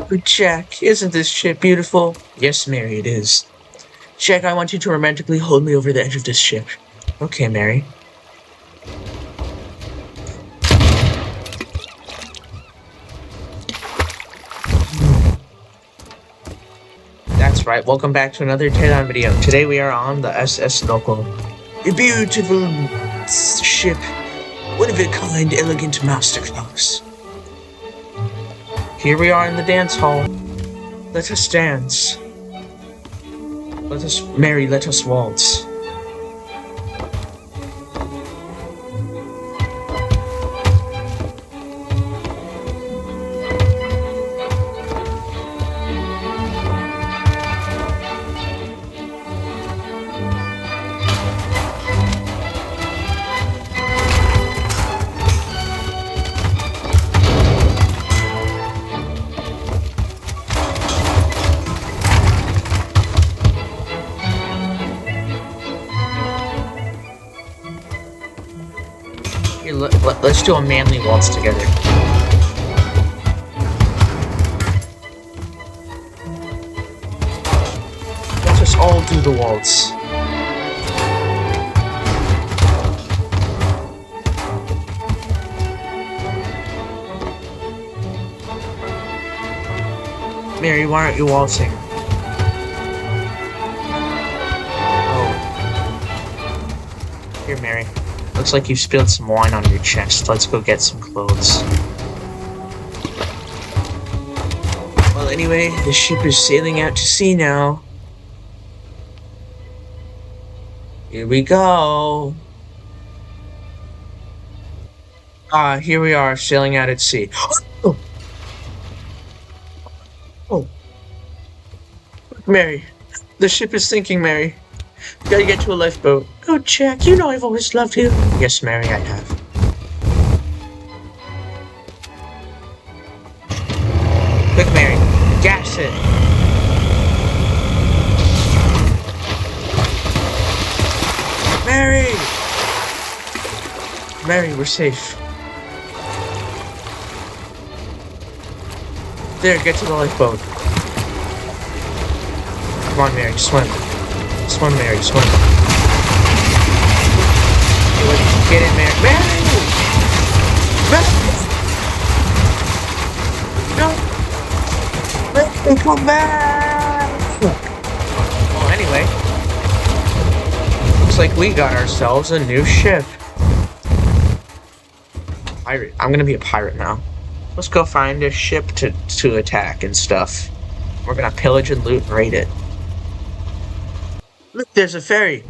But Jack, isn't this ship beautiful? Yes, Mary, it is. Jack, I want you to romantically hold me over the edge of this ship. Okay, Mary. That's right, welcome back to another Teardown video. Today we are on the Sebster-Gcore. A beautiful ship. One of a kind, elegant masterclass. Here we are in the dance hall. Let us dance. Mary, let us waltz. Here, let's do a manly waltz together. Let's just all do the waltz. Mary, why aren't you waltzing? Oh. Here, Mary. Looks like you spilled some wine on your chest. Let's go get some clothes. Well, anyway, the ship is sailing out to sea now. Here we go. Here we are, sailing out at sea. Oh! Oh. Mary, the ship is sinking, Mary. We gotta get to a lifeboat. Oh, Jack, you know I've always loved you. Yes, Mary, I have. Quick, Mary, gas it. Mary! Mary, we're safe. There, get to the lifeboat. Come on, Mary, swim. Swim, Mary, swim. Get in, Mary. Mary! Mary! No! Mary, come back! Well, anyway. Looks like we got ourselves a new ship. Pirate. I'm gonna be a pirate now. Let's go find a ship to attack and stuff. We're gonna pillage and loot and raid it. Look, there's a ferry.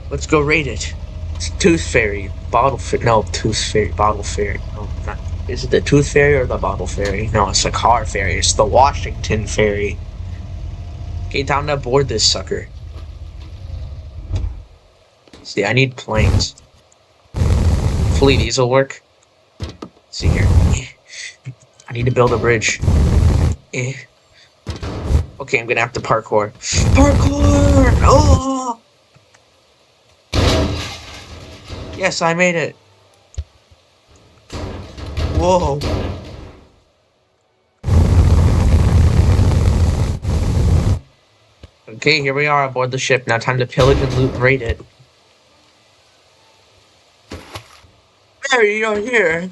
Let's go raid it. It's Tooth Fairy. Bottle Fairy. No, Tooth Fairy. Bottle Fairy. No, not. Is it the Tooth Fairy or the Bottle Fairy? No, it's the Car Fairy. It's the Washington Fairy. Okay, time to board this sucker. See, I need planes. Hopefully these will work. Let's see here. I need to build a bridge. Okay, I'm gonna have to parkour. Parkour! Oh! Yes, I made it. Whoa. Okay, here we are aboard the ship. Now time to pillage and loot and raid it. Mary, you're here.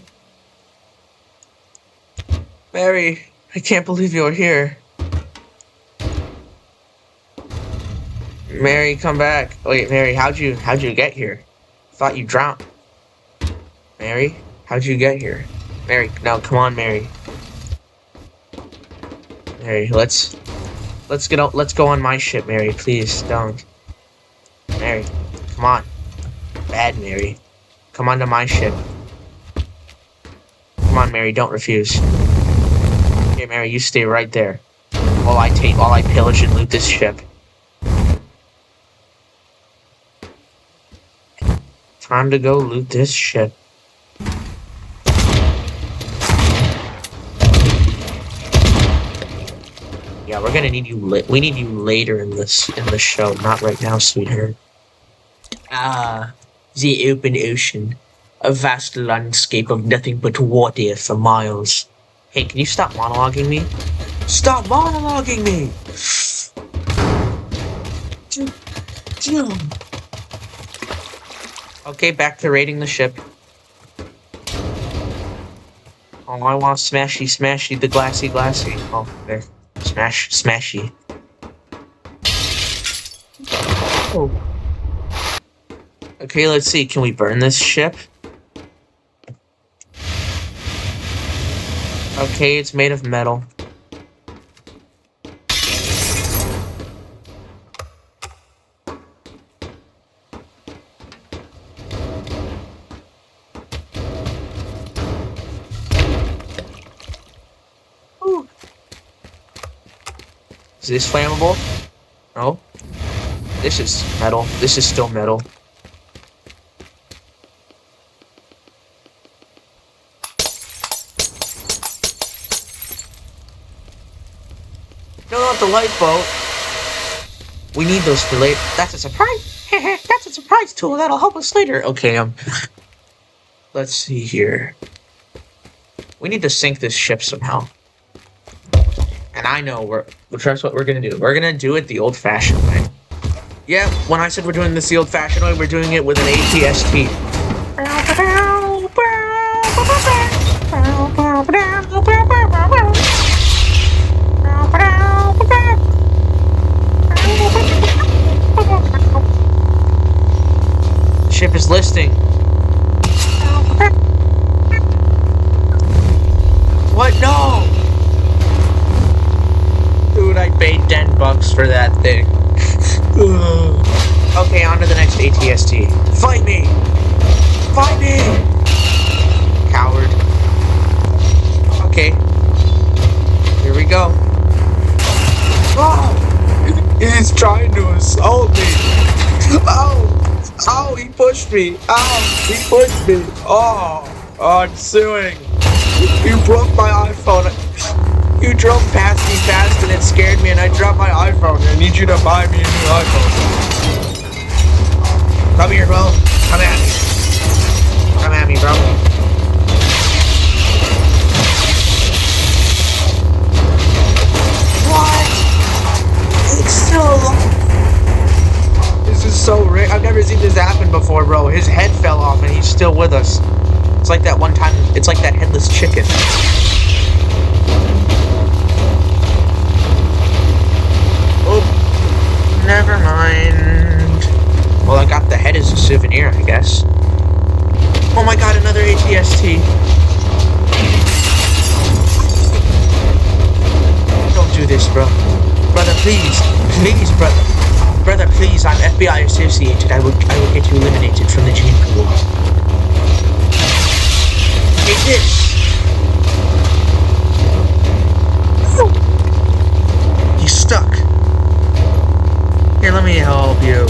Mary, I can't believe you're here. Mary, come back. Wait, Mary, how'd you get here? Thought you drowned. Mary, how'd you get here? Mary, no, come on, Mary. Mary, let's go on my ship, Mary, please don't. Mary, come on. Bad Mary. Come onto my ship. Come on, Mary, don't refuse. Okay, Mary, you stay right there. While I pillage and loot this ship. Time to go loot this ship. Yeah, we're gonna need you. We need you later in the show, not right now, sweetheart. The open ocean, a vast landscape of nothing but water for miles. Hey, can you stop monologuing me? Stop monologuing me! Okay, back to raiding the ship. Oh, I want smashy, smashy, the glassy, glassy. Oh, there. Smash, smashy. Oh. Okay, let's see. Can we burn this ship? Okay, it's made of metal. Ooh. Is this flammable? No. This is metal. This is still metal. No, not the lifeboat. We need those for later. That's a surprise. That's a surprise tool that'll help us later. Okay, let's see here. We need to sink this ship somehow. And I know that's what we're gonna do. We're gonna do it the old-fashioned way. Yeah, when I said we're doing this the old-fashioned way, we're doing it with an ATST. Ship is listing. What? No! Dude, I paid $10 for that thing. Okay, on to the next ATST. Fight me! Fight me! Coward. Okay. Here we go. Oh! He's trying to assault me! Oh! Oh, he pushed me! Oh, he pushed me! Oh! Oh, I'm suing! You broke my iPhone! You drove past me fast and it scared me and I dropped my iPhone. I need you to buy me a new iPhone. Come here, bro. Come at me. Come at me, bro. What? It's still alive. This is so rare. I've never seen this happen before, bro. His head fell off and he's still with us. It's like that one time. It's like that headless chicken. Oh, never mind. Well, I got the head as a souvenir, I guess. Oh my god, another ATST. Don't do this, bro. Brother, please. Please, brother. Brother, please. I'm FBI associated. I will get you eliminated from the gene pool. Take this. He's stuck. Here, let me help you.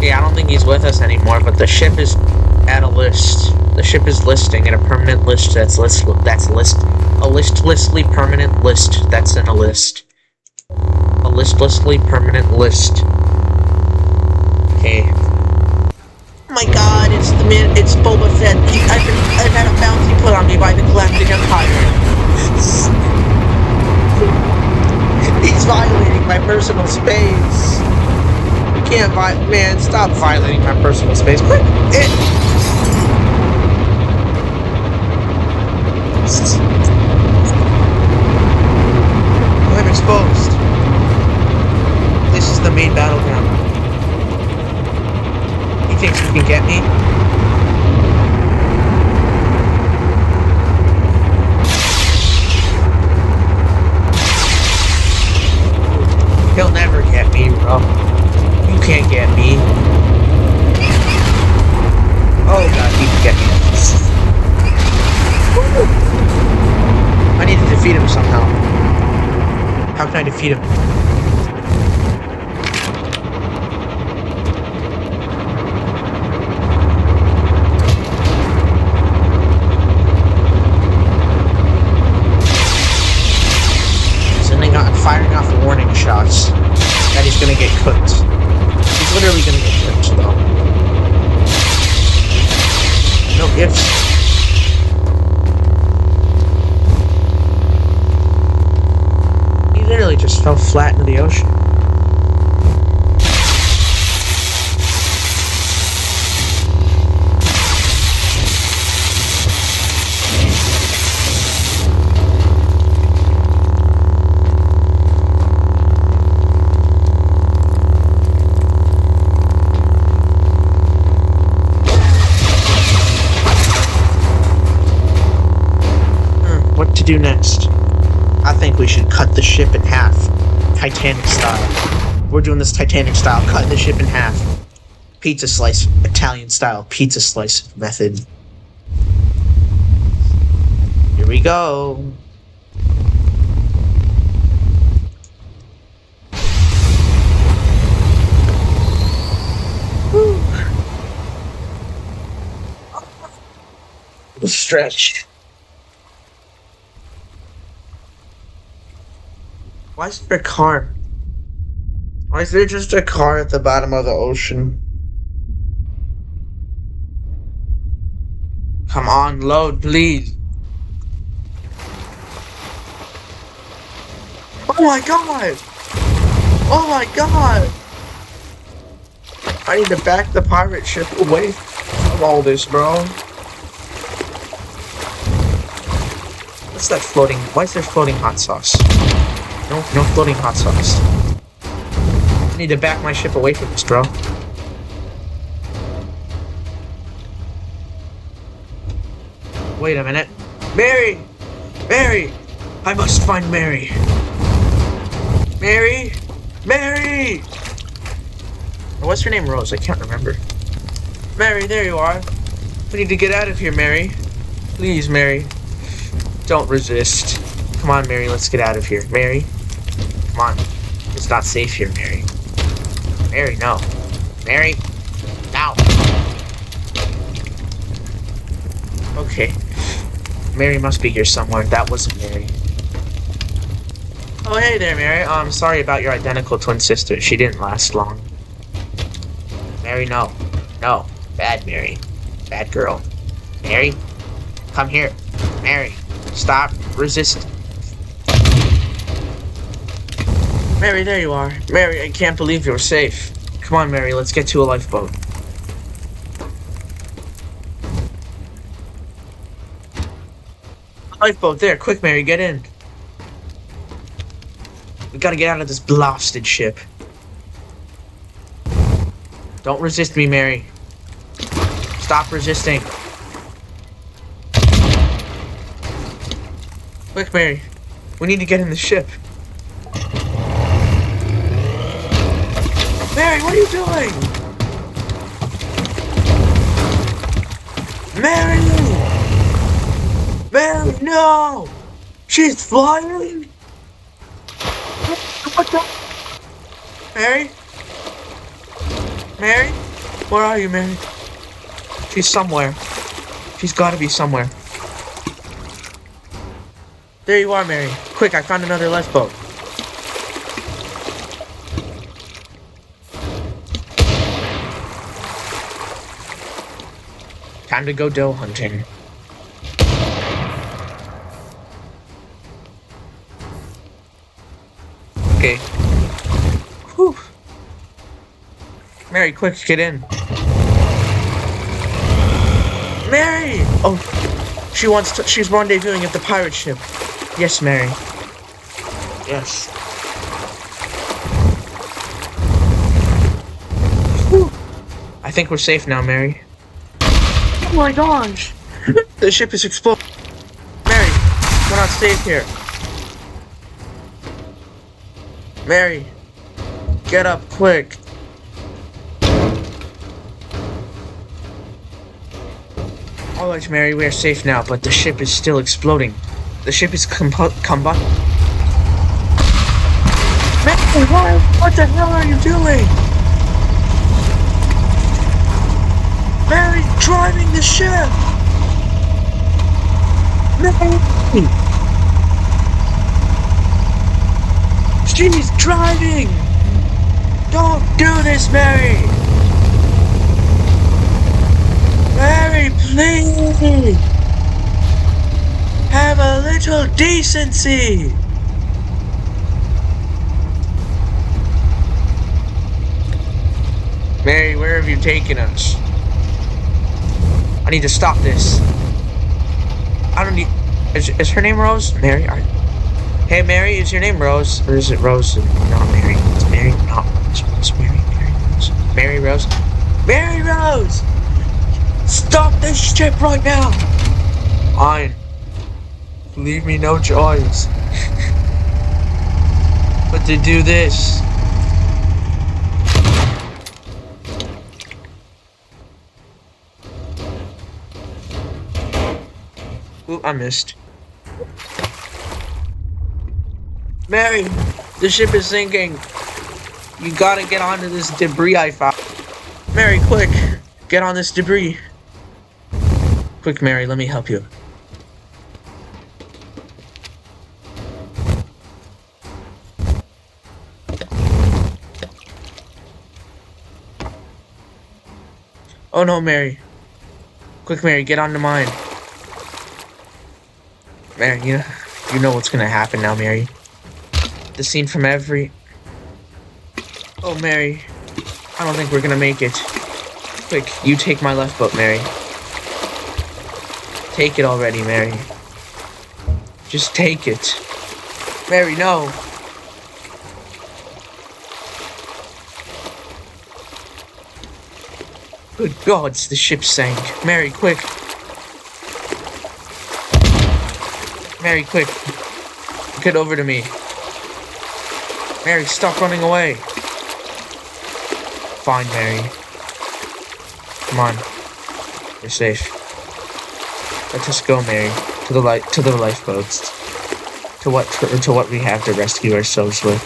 Yeah, I don't think he's with us anymore, but the ship is at a list. The ship is listing at a permanent list a listlessly permanent list that's in a list. A listlessly permanent list. Okay. Oh my god, it's Boba Fett. I've had a bounty put on me by the Galactic Empire. He's violating my personal space. You can't man, stop violating my personal space. Quit it! I'm exposed. This is the main battleground. He thinks he can get me? He'll never get me, bro. You can't get me. Oh god, he can get me. I need to defeat him somehow. How can I defeat him? firing off warning shots that he's gonna get cooked. He's literally gonna get cooked, though. No ifs. He literally just fell flat into the ocean. What to do next? I think we should cut the ship in half. Titanic style. We're doing this Titanic style. Cut the ship in half. Pizza slice. Italian style. Pizza slice method. Here we go. Woo. Stretch. Why is there a car? Why is there just a car at the bottom of the ocean? Come on, load, please. Oh my god! Oh my god! I need to back the pirate ship away from all this, bro. What's that floating? Why is there floating hot sauce? No floating hot sauce. I need to back my ship away from this, bro. Wait a minute. Mary! Mary! I must find Mary. Mary! Mary! Or what's her name? Rose? I can't remember. Mary, there you are. We need to get out of here, Mary. Please, Mary. Don't resist. Come on, Mary, let's get out of here. Mary? Come on. It's not safe here, Mary. Mary, no. Mary? No. Okay. Mary must be here somewhere. That wasn't Mary. Oh, hey there, Mary. I'm sorry about your identical twin sister. She didn't last long. Mary, no. No. Bad Mary. Bad girl. Mary? Come here. Mary. Stop resisting. Mary, there you are. Mary, I can't believe you're safe. Come on, Mary, let's get to a lifeboat. Lifeboat, there. Quick, Mary, get in. We gotta get out of this blasted ship. Don't resist me, Mary. Stop resisting. Quick, Mary. We need to get in the ship. Mary, what are you doing? Mary! Mary, no! She's flying? What the? Mary? Mary? Where are you, Mary? She's somewhere. She's gotta be somewhere. There you are, Mary. Quick, I found another lifeboat. Time to go dough hunting. Okay. Whew. Mary, quick, get in. Mary! Oh, she's rendezvousing at the pirate ship. Yes, Mary. Yes. Whew. I think we're safe now, Mary. Oh my gosh! The ship is exploding. Mary, we're not safe here. Mary, get up quick. Alright, Mary, we are safe now, but the ship is still exploding. The ship is combusting. Mary, what the hell are you doing? Mary, driving the ship! Mary! She's driving! Don't do this, Mary! Mary, please! Have a little decency! Mary, where have you taken us? I need to stop this. I don't need... Is her name Rose? Mary? Hey, Mary, is your name Rose? Or is it Rose and not Mary? It's Mary, not Rose. It's Mary. Mary Rose. Mary Rose! Stop this ship right now! Fine. Leave me no choice. But to do this. Ooh, I missed. Mary, the ship is sinking. You gotta get onto this debris I found. Mary, quick, get on this debris. Quick, Mary, let me help you. Oh no, Mary. Quick, Mary, get onto mine. Mary, you know what's gonna happen now, Mary. The scene from every... Oh, Mary. I don't think we're gonna make it. Quick, you take my left boat, Mary. Take it already, Mary. Just take it. Mary, no. Good gods, the ship sank. Mary, quick. Mary, quick. Get over to me. Mary, stop running away. Fine, Mary. Come on. We're safe. Let us go, Mary. To the lifeboats. To what we have to rescue ourselves with.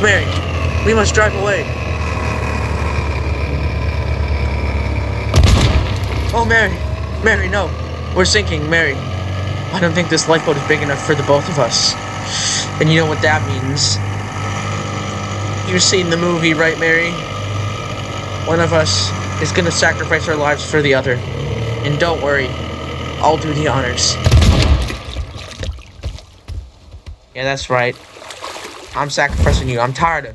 Mary, we must drive away. Oh, Mary. Mary, no. We're sinking, Mary. I don't think this lifeboat is big enough for the both of us. And you know what that means. You've seen the movie, right, Mary? One of us is gonna sacrifice our lives for the other. And don't worry, I'll do the honors. Yeah, that's right. I'm sacrificing you. I'm tired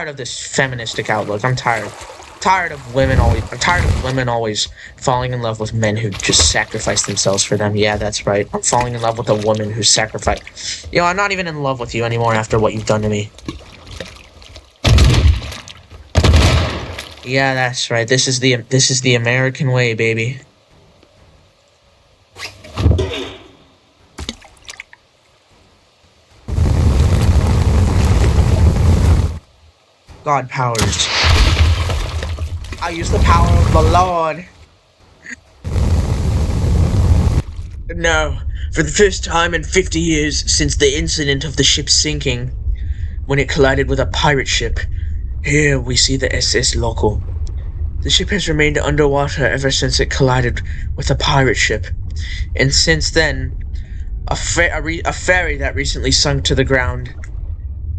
of this feministic outlook. I'm tired of women always falling in love with men who just sacrifice themselves for them. Yeah, that's right. I'm falling in love with a woman who sacrificed. I'm not even in love with you anymore after what you've done to me. Yeah, that's right. This is the American way, baby. God powers. I use the power of the Lord. Now, for the first time in 50 years since the incident of the ship sinking, when it collided with a pirate ship, here we see the SS Local. The ship has remained underwater ever since it collided with a pirate ship, and since then, a ferry that recently sunk to the ground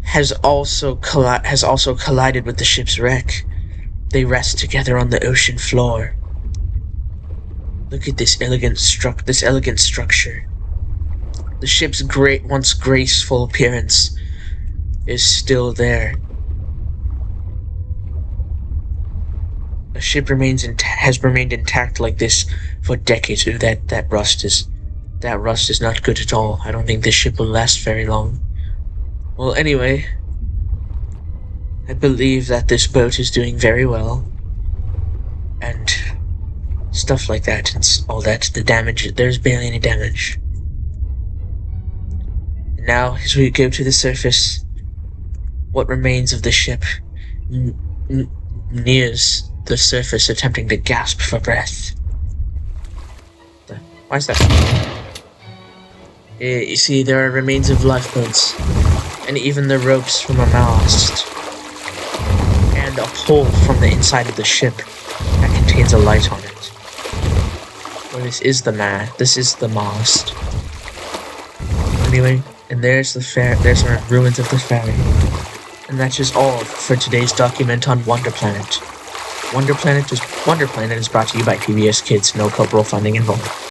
has also collided with the ship's wreck. They rest together on the ocean floor. Look at this elegant structure. The ship's once graceful appearance is still there. The ship has remained intact like this for decades. Ooh, that rust is not good at all. I don't think this ship will last very long. Well, anyway, I believe that this boat is doing very well. And stuff like that, and all that. The damage, there's barely any damage. And now, as we go to the surface, what remains of the ship nears the surface, attempting to gasp for breath. Why is that? You see, there are remains of lifeboats, and even the ropes from a mast. And and a hole from the inside of the ship that contains a light on it. Or this is the mast. Anyway, and there's the ruins of the ferry. And that's just all for today's document on Wonder Planet. Wonder Planet is brought to you by PBS Kids, no corporal funding involved.